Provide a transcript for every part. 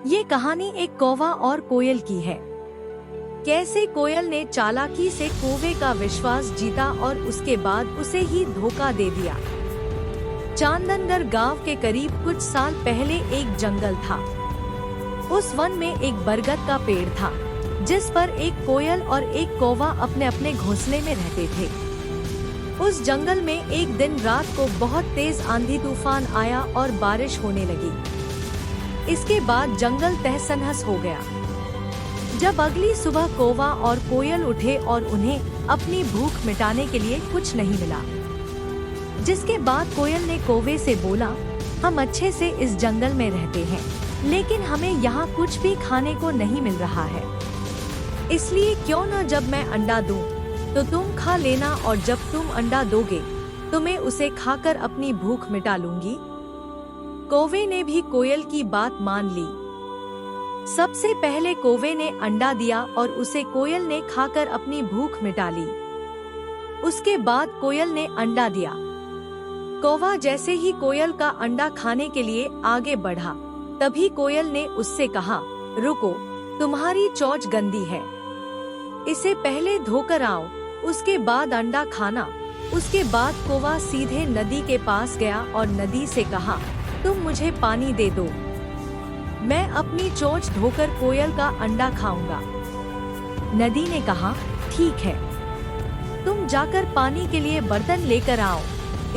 ये कहानी एक कौवा और कोयल की है। कैसे कोयल ने चालाकी से कौवे का विश्वास जीता और उसके बाद उसे ही धोखा दे दिया। चांदनगर गांव के करीब कुछ साल पहले एक जंगल था। उस वन में एक बरगद का पेड़ था, जिस पर एक कोयल और एक कौवा अपने अपने घोंसले में रहते थे। उस जंगल में एक दिन रात को बहुत तेज आंधी तूफान आया और बारिश होने लगी। इसके बाद जंगल तहस-नहस हो गया। जब अगली सुबह कौवा और कोयल उठे और उन्हें अपनी भूख मिटाने के लिए कुछ नहीं मिला। जिसके बाद कोयल ने कौवे से बोला, हम अच्छे से इस जंगल में रहते हैं, लेकिन हमें यहाँ कुछ भी खाने को नहीं मिल रहा है। इसलिए क्यों न जब मैं अंडा दूं, तो तुम खा लेना, और जब तुम अंडा दोगे तो मैं उसे खाकर अपनी भूख मिटा लूंगी। कौवे ने भी कोयल की बात मान ली। सबसे पहले कौवे ने अंडा दिया और उसे कोयल ने खाकर अपनी भूख मिटा ली। उसके बाद कोयल ने अंडा दिया। कौवा जैसे ही कोयल का अंडा खाने के लिए आगे बढ़ा, तभी कोयल ने उससे कहा, रुको, तुम्हारी चोंच गंदी है, इसे पहले धोकर आओ, उसके बाद अंडा खाना। उसके बाद कौवा सीधे नदी के पास गया और नदी से कहा, तुम मुझे पानी दे दो, मैं अपनी चोंच धोकर कोयल का अंडा खाऊंगा। नदी ने कहा, ठीक है, तुम जाकर पानी के लिए बर्तन लेकर आओ।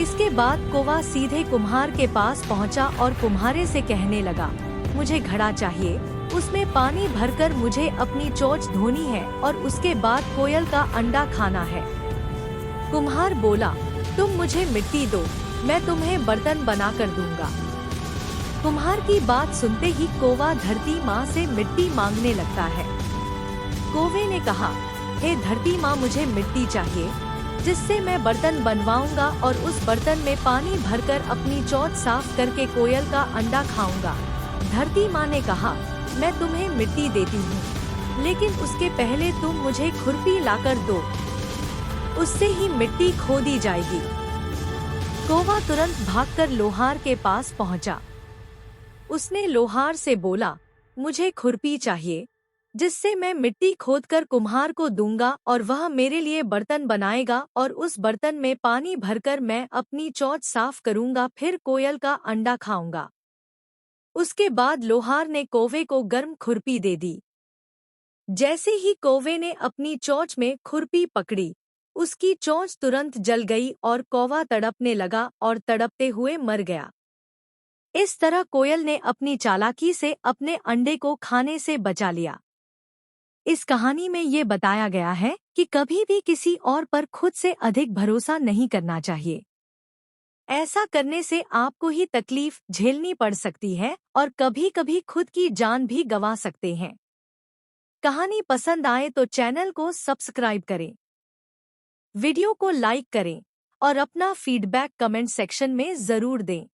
इसके बाद कौवा सीधे कुम्हार के पास पहुंचा और कुम्हारे से कहने लगा, मुझे घड़ा चाहिए, उसमें पानी भरकर मुझे अपनी चोंच धोनी है और उसके बाद कोयल का अंडा खाना है। कुम्हार बोला, तुम मुझे मिट्टी दो, मैं तुम्हें बर्तन बना कर दूंगा। कुम्हार की बात सुनते ही कौवा धरती माँ से मिट्टी मांगने लगता है। कौवे ने कहा, हे धरती माँ, मुझे मिट्टी चाहिए, जिससे मैं बर्तन बनवाऊंगा और उस बर्तन में पानी भरकर अपनी चोंच साफ करके कोयल का अंडा खाऊंगा। धरती माँ ने कहा, मैं तुम्हें मिट्टी देती हूँ, लेकिन उसके पहले तुम मुझे खुरपी लाकर दो, उससे ही मिट्टी खोदी जाएगी। कौवा तुरंत भागकर लोहार के पास पहुँचा। उसने लोहार से बोला, मुझे खुरपी चाहिए, जिससे मैं मिट्टी खोदकर कुम्हार को दूंगा और वह मेरे लिए बर्तन बनाएगा और उस बर्तन में पानी भरकर मैं अपनी चोंच साफ करूंगा, फिर कोयल का अंडा खाऊंगा। उसके बाद लोहार ने कौवे को गर्म खुरपी दे दी। जैसे ही कौवे ने अपनी चोंच में खुरपी पकड़ी, उसकी चोंच तुरंत जल गई और कौवा तड़पने लगा और तड़पते हुए मर गया। इस तरह कोयल ने अपनी चालाकी से अपने अंडे को खाने से बचा लिया। इस कहानी में ये बताया गया है कि कभी भी किसी और पर खुद से अधिक भरोसा नहीं करना चाहिए। ऐसा करने से आपको ही तकलीफ झेलनी पड़ सकती है और कभी-कभी खुद की जान भी गंवा सकते हैं। कहानी पसंद आए तो चैनल को सब्सक्राइब करें, वीडियो को लाइक करें और अपना फीडबैक कमेंट सेक्शन में जरूर दें।